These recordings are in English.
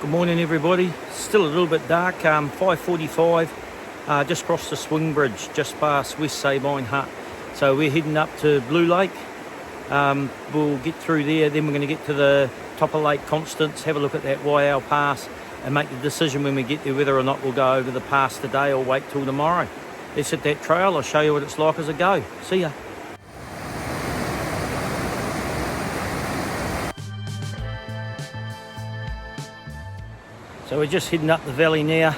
Good morning everybody. Still a little bit dark, 5:45, just crossed the swing bridge just past West Sabine Hut. So we're heading up to Blue Lake. We'll get through there, then we're going to get to the top of Lake Constance, have a look at that Waiau pass and make the decision when we get there whether or not we'll go over the pass today or wait till tomorrow. Let's hit that trail, I'll show you what it's like as I go. See ya. So we're just heading up the valley now,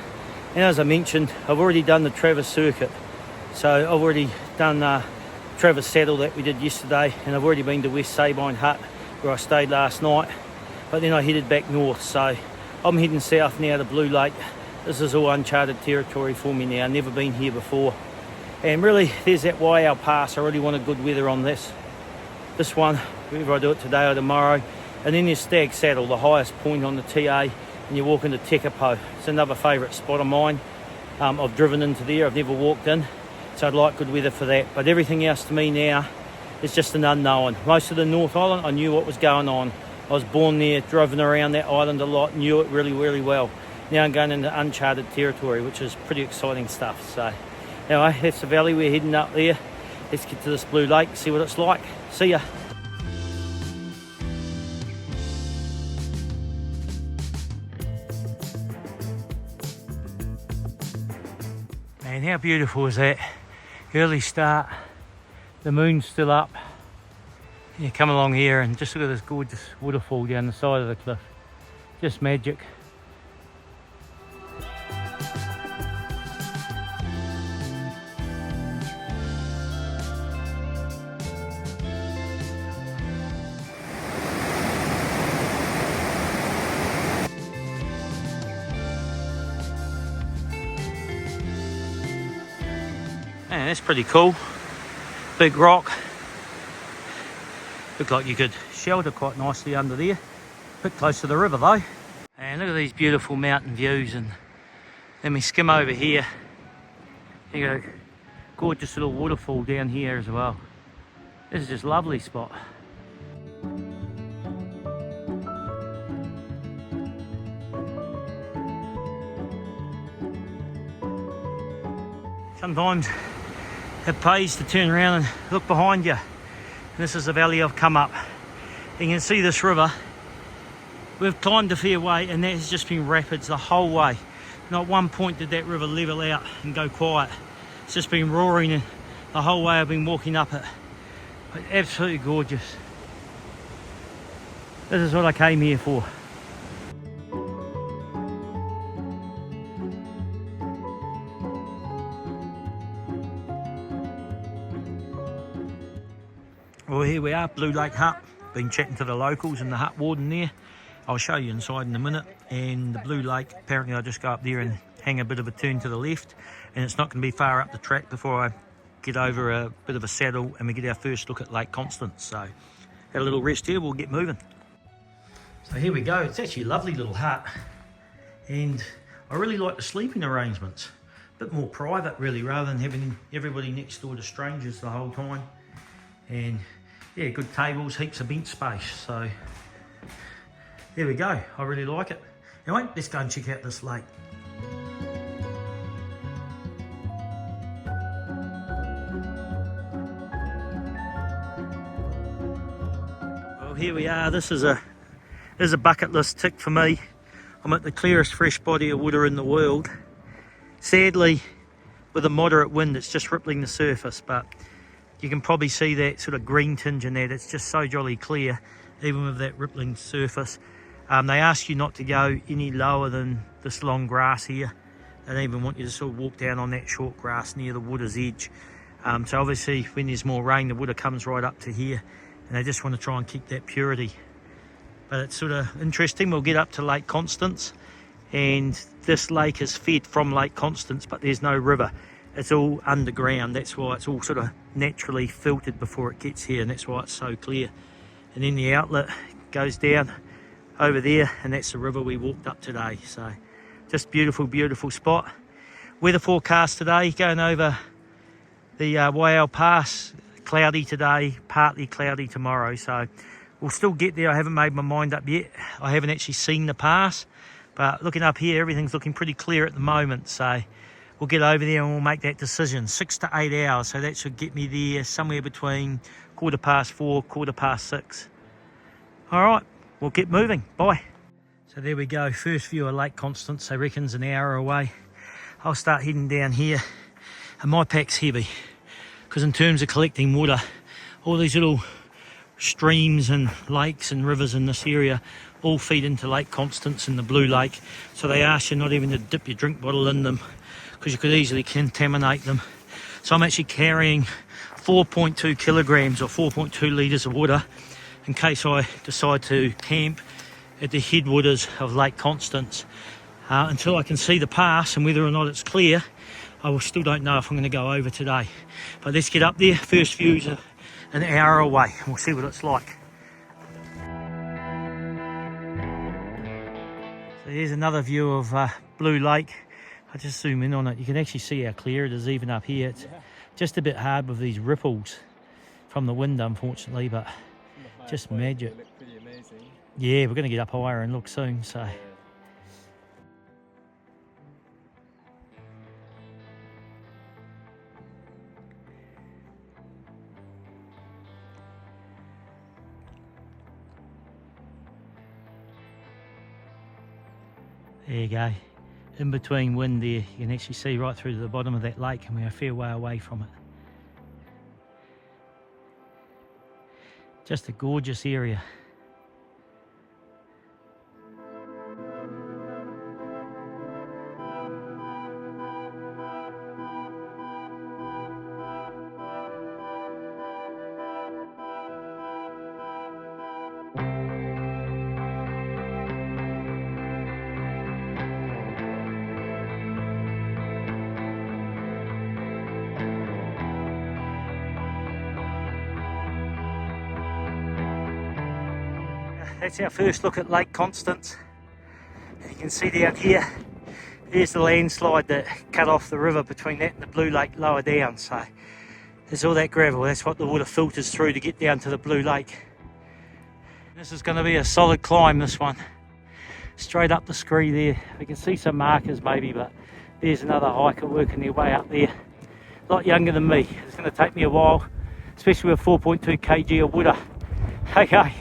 and as I mentioned, I've already done the Traverse circuit. So I've already done Traverse Saddle that we did yesterday, and I've already been to West Sabine Hut where I stayed last night, but then I headed back north. So I'm heading south now to Blue Lake. This is all uncharted territory for me now, never been here before. And really, there's that Waiau pass. I really wanted good weather on this one, whether I do it today or tomorrow. And then there's Stag Saddle, the highest point on the TA, and you walk into Tekapo. It's another favourite spot of mine. I've driven into there, I've never walked in, so I'd like good weather for that. But everything else to me now is just an unknown. Most of the North Island, I knew what was going on. I was born there, driven around that island a lot, knew it really, really well. Now I'm going into uncharted territory, which is pretty exciting stuff. So anyway, that's the valley, we're heading up there. Let's get to this Blue Lake, see what it's like. See ya. Man, how beautiful is that? Early start, the moon's still up. You come along here and just look at this gorgeous waterfall down the side of the cliff. Just magic. Man, that's pretty cool. Big rock. Look like you could shelter quite nicely under there. Bit close to the river though. And look at these beautiful mountain views, and let me skim over here. There you go. Gorgeous little waterfall down here as well. This is just a lovely spot. Sometimes it pays to turn around and look behind you. And this is the valley I've come up. You can see this river. We've climbed a fair way, and that has just been rapids the whole way. Not one point did that river level out and go quiet. It's just been roaring the whole way I've been walking up it. But absolutely gorgeous. This is what I came here for. Well, here we are, Blue Lake Hut. Been chatting to the locals and the hut warden there. I'll show you inside in a minute. And the Blue Lake, apparently I just go up there and hang a bit of a turn to the left, and it's not going to be far up the track before I get over a bit of a saddle and we get our first look at Lake Constance. So had a little rest here, we'll get moving. So here we go. It's actually a lovely little hut, and I really like the sleeping arrangements. A bit more private really, rather than having everybody next door to strangers the whole time. And yeah, good tables, heaps of bench space. So there we go, I really like it. Anyway, let's go and check out this lake. Well, here we are. This is a bucket list tick for me. I'm at the clearest fresh body of water in the world. Sadly, with a moderate wind, it's just rippling the surface, but you can probably see that sort of green tinge in that. It's just so jolly clear, even with that rippling surface. They ask you not to go any lower than this long grass here. They don't even want you to sort of walk down on that short grass near the water's edge. So obviously when there's more rain, the water comes right up to here, and they just want to try and keep that purity. But it's sort of interesting. We'll get up to Lake Constance, and this lake is fed from Lake Constance, but there's no river. It's all underground. That's why it's all sort of naturally filtered before it gets here, and that's why it's so clear. And then the outlet goes down over there, and that's the river we walked up today. So just beautiful, beautiful spot. Weather forecast today, going over the Waiau Pass, cloudy today, partly cloudy tomorrow. So we'll still get there. I haven't made my mind up yet. I haven't actually seen the pass, But looking up here, everything's looking pretty clear at the moment, so we'll get over there and we'll make that decision. 6 to 8 hours, so that should get me there somewhere between 4:15, 6:15. All right, we'll get moving. Bye. So there we go, first view of Lake Constance. I reckon's an hour away. I'll start heading down here, and my pack's heavy because in terms of collecting water, all these little streams and lakes and rivers in this area all feed into Lake Constance in the Blue Lake, so they ask you not even to dip your drink bottle in them because you could easily contaminate them. So I'm actually carrying 4.2 kilograms or 4.2 litres of water in case I decide to camp at the headwaters of Lake Constance. Until I can see the pass and whether or not it's clear, I still don't know if I'm going to go over today. But let's get up there. First view's an hour away and we'll see what it's like. So here's another view of Blue Lake. I'll just zoom in on it. You can actually see how clear it is even up here. It's just a bit hard with these ripples from the wind, unfortunately, but just magic. Pretty amazing. Yeah, we're going to get up higher and look soon, so. There you go. In between wind there, you can actually see right through to the bottom of that lake, and we're a fair way away from it. Just a gorgeous area. That's our first look at Lake Constance. You can see down here, there's the landslide that cut off the river between that and the Blue Lake lower down. So there's all that gravel, that's what the water filters through to get down to the Blue Lake. This is going to be a solid climb, this one. Straight up the scree there. We can see some markers maybe, but there's another hiker working their way up there. A lot younger than me. It's going to take me a while, especially with 4.2 kg of water. Okay.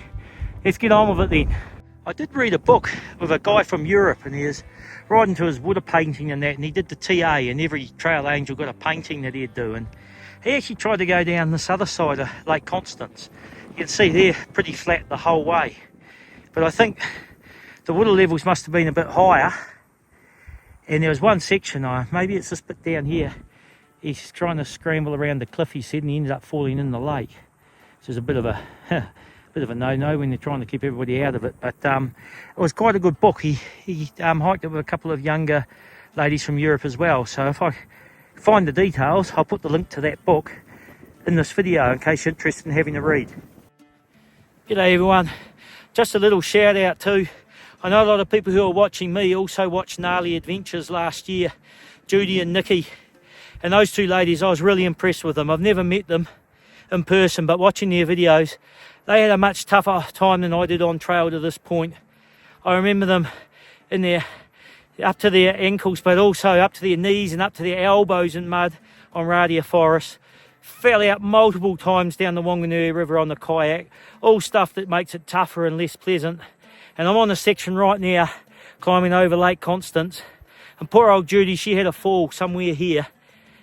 Let's get on with it then. I did read a book with a guy from Europe, and he was right into his water painting and that, and he did the TA, and every trail angel got a painting that he'd do, and he actually tried to go down this other side of Lake Constance. You can see they're pretty flat the whole way, but I think the water levels must have been a bit higher, and there was one section, maybe it's this bit down here, he's trying to scramble around the cliff, he said, and he ended up falling in the lake, which is a bit of a no-no when they're trying to keep everybody out of it. But it was quite a good book. He hiked it with a couple of younger ladies from Europe as well. So if I find the details, I'll put the link to that book in this video in case you're interested in having a read. G'day everyone. Just a little shout out too. I know a lot of people who are watching me also watched Gnarly Adventures last year, Judy and Nikki. And those two ladies, I was really impressed with them. I've never met them in person, but watching their videos, they had a much tougher time than I did on trail to this point. I remember them in their up to their ankles, but also up to their knees and up to their elbows in mud on Radia Forest. Fell out multiple times down the Wanganui River on the kayak. All stuff that makes it tougher and less pleasant. And I'm on a section right now climbing over Lake Constance. And poor old Judy, she had a fall somewhere here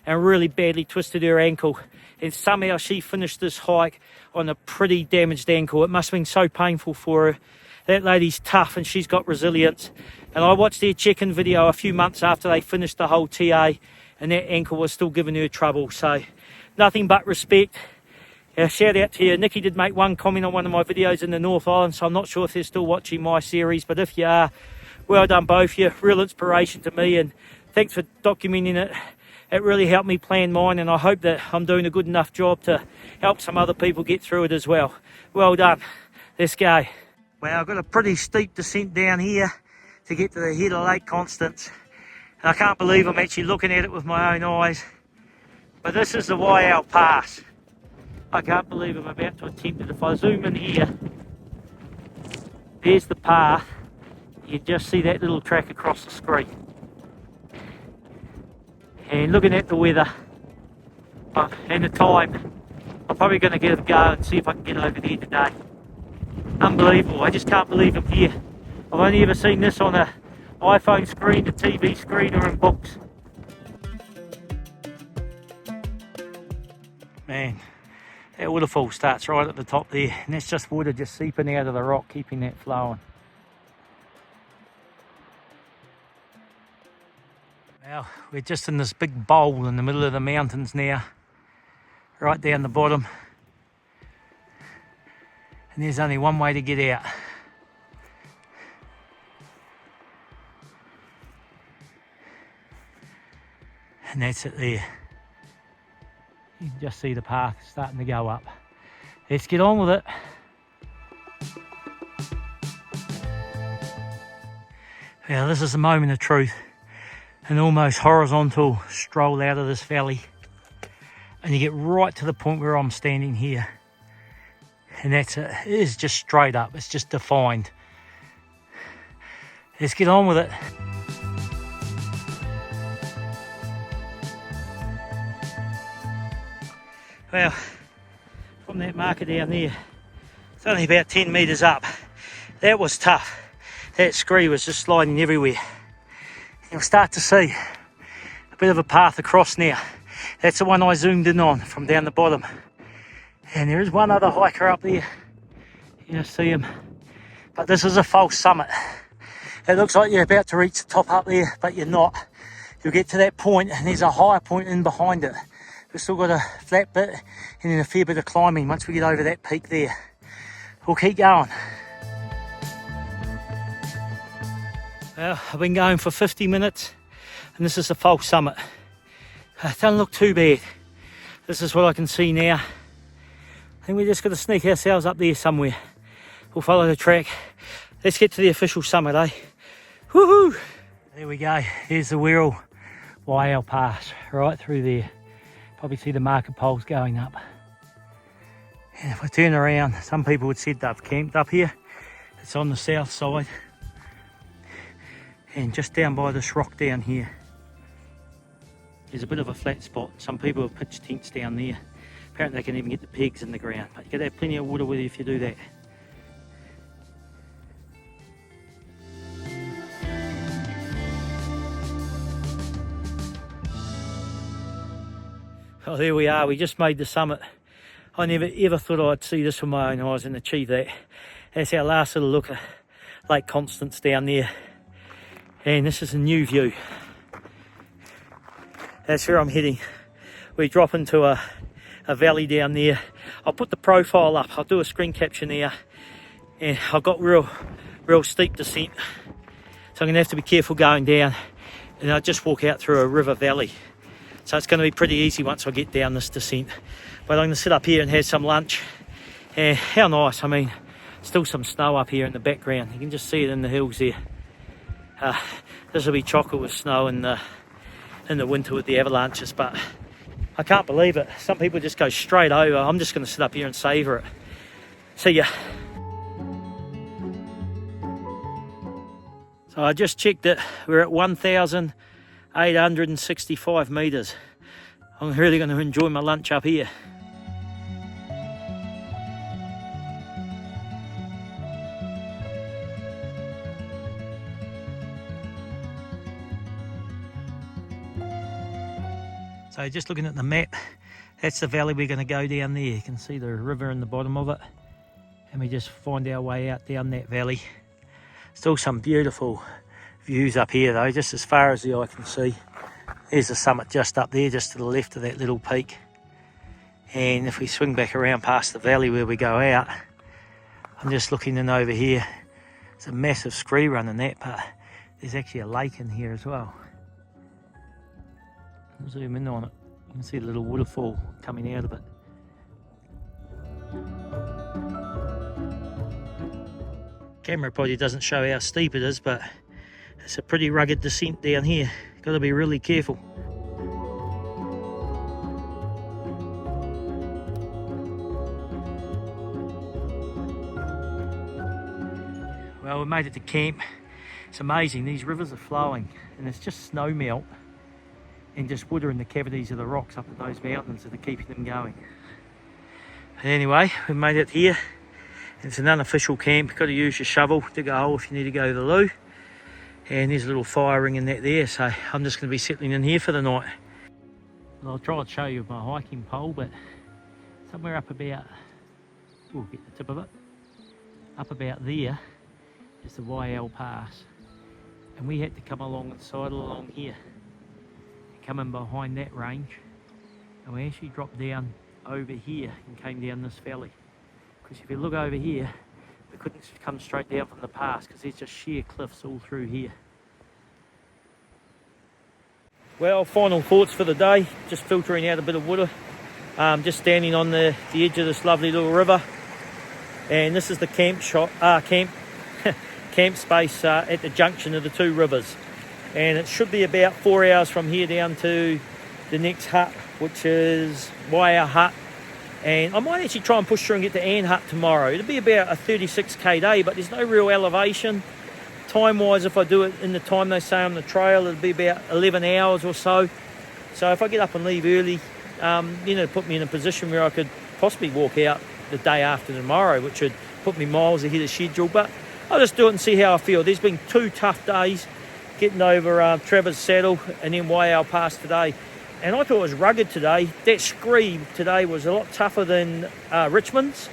and really badly twisted her ankle. And somehow she finished this hike on a pretty damaged ankle. It must have been so painful for her. That lady's tough and she's got resilience. And I watched their check-in video a few months after they finished the whole TA, and that ankle was still giving her trouble. So nothing but respect. Shout out to you. Nikki did make one comment on one of my videos in the North Island, so I'm not sure if they're still watching my series, but if you are, well done both of you. Real inspiration to me, and thanks for documenting it. It really helped me plan mine, and I hope that I'm doing a good enough job to help some other people get through it as well. Well done. Let's go. Well, I've got a pretty steep descent down here to get to the head of Lake Constance. And I can't believe I'm actually looking at it with my own eyes. But this is the Waiau Pass. I can't believe I'm about to attempt it. If I zoom in here, there's the path. You just see that little track across the screen. And looking at the weather and the time, I'm probably going to give it a go and see if I can get over there today. Unbelievable, I just can't believe I'm here. I've only ever seen this on an iPhone screen, a TV screen, or in books. Man, that waterfall starts right at the top there, and that's just water just seeping out of the rock, keeping that flowing. Well, we're just in this big bowl in the middle of the mountains now, right down the bottom. And there's only one way to get out. And that's it there. You can just see the path starting to go up. Let's get on with it. Well, this is the moment of truth. An almost horizontal stroll out of this valley. And you get right to the point where I'm standing here. And that's it. It is just straight up. It's just defined. Let's get on with it. Well, from that marker down there, it's only about 10 metres up. That was tough. That scree was just sliding everywhere. You'll start to see a bit of a path across now. That's the one I zoomed in on from down the bottom. And there is one other hiker up there. You just see him. But this is a false summit. It looks like you're about to reach the top up there, but you're not. You'll get to that point and there's a higher point in behind it. We've still got a flat bit and then a fair bit of climbing once we get over that peak there. We'll keep going. Well, I've been going for 50 minutes and this is the false summit. It doesn't look too bad. This is what I can see now. I think we're just going to sneak ourselves up there somewhere. We'll follow the track. Let's get to the official summit, eh? Woohoo! There we go. There's the Waiau Pass right through there. Probably see the marker poles going up. And if I turn around, some people would said they've camped up here. It's on the south side. And just down by this rock down here, there's a bit of a flat spot. Some people have pitched tents down there. Apparently they can even get the pegs in the ground. But you got to have plenty of water with you if you do that. Oh, there we are. We just made the summit. I never ever thought I'd see this with my own eyes and achieve that. That's our last little look at Lake Constance down there. And this is a new view. That's where I'm heading. We drop into a valley down there. I'll put the profile up. I'll do a screen capture now. And I've got real steep descent. So I'm going to have to be careful going down. And I'll just walk out through a river valley. So it's going to be pretty easy once I get down this descent. But I'm going to sit up here and have some lunch. And how nice. I mean, still some snow up here in the background. You can just see it in the hills there. This will be chocolate with snow in the winter with the avalanches, but I can't believe it. Some people just go straight over. I'm just going to sit up here and savour it. See ya. So I just checked it. We're at 1,865 metres. I'm really going to enjoy my lunch up here. So just looking at the map, that's the valley we're going to go down there. You can see the river in the bottom of it. And we just find our way out down that valley. Still some beautiful views up here though, just as far as the eye can see. There's the summit just up there, just to the left of that little peak. And if we swing back around past the valley where we go out, I'm just looking in over here. It's a massive scree running that, but there's actually a lake in here as well. I'll zoom in on it. You can see the little waterfall coming out of it. Camera probably doesn't show how steep it is, but it's a pretty rugged descent down here. Got to be really careful. Well, we made it to camp. It's amazing, these rivers are flowing and it's just snow melt and just water in the cavities of the rocks up at those mountains that are keeping them going. Anyway, we made it here. It's an unofficial camp. You've got to use your shovel, dig a hole if you need to go to the loo. And there's a little fire ringing that there, so I'm just going to be settling in here for the night. And I'll try and show you my hiking pole, but somewhere up about, we'll get the tip of it, up about there is the Waiau Pass. And we had to come along and sidle along here, and come in behind that range, and we actually dropped down over here and came down this valley. Because if you look over here, we couldn't come straight down from the pass because there's just sheer cliffs all through here. Well, final thoughts for the day, just filtering out a bit of water. Just standing on the edge of this lovely little river. And this is the camp space at the junction of the two rivers. And it should be about 4 hours from here down to the next hut, which is Waiau Hut. And I might actually try and push through and get to Ann Hut tomorrow. It'll be about a 36k day, but there's no real elevation. Time-wise, if I do it in the time they say on the trail, it'll be about 11 hours or so. So if I get up and leave early, put me in a position where I could possibly walk out the day after tomorrow, which would put me miles ahead of schedule. But I'll just do it and see how I feel. There's been 2 tough days getting over Travers Saddle and then Waiau Pass today. And I thought it was rugged today. That scree today was a lot tougher than Richmond's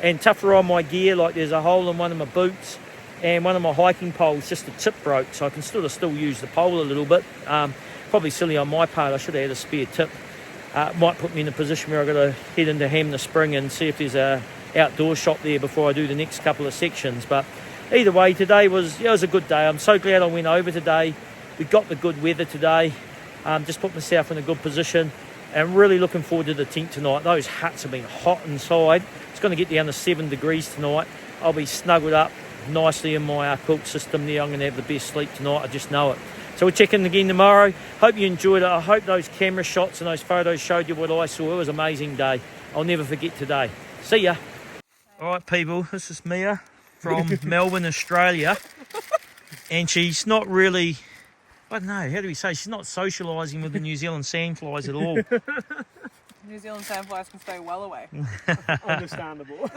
and tougher on my gear. Like there's a hole in one of my boots and one of my hiking poles, just the tip broke. So I can still use the pole a little bit. Probably silly on my part. I should have had a spare tip. Might put me in a position where I've got to head into Ham the Spring and see if there's a outdoor shop there before I do the next couple of sections. But either way, today was a good day. I'm so glad I went over today. We got the good weather today. Just put myself in a good position and really looking forward to the tent tonight. Those huts have been hot inside. It's going to get down to 7 degrees tonight. I'll be snuggled up nicely in my quilt system there. I'm going to have the best sleep tonight. I just know it. So we'll check in again tomorrow. Hope you enjoyed it. I hope those camera shots and those photos showed you what I saw. It was an amazing day. I'll never forget today. See ya. All right, people. This is Mia from Melbourne, Australia. And she's not really... I don't know, how do we say? She's not socialising with the New Zealand sandflies at all. New Zealand sandflies can stay well away. Understandable.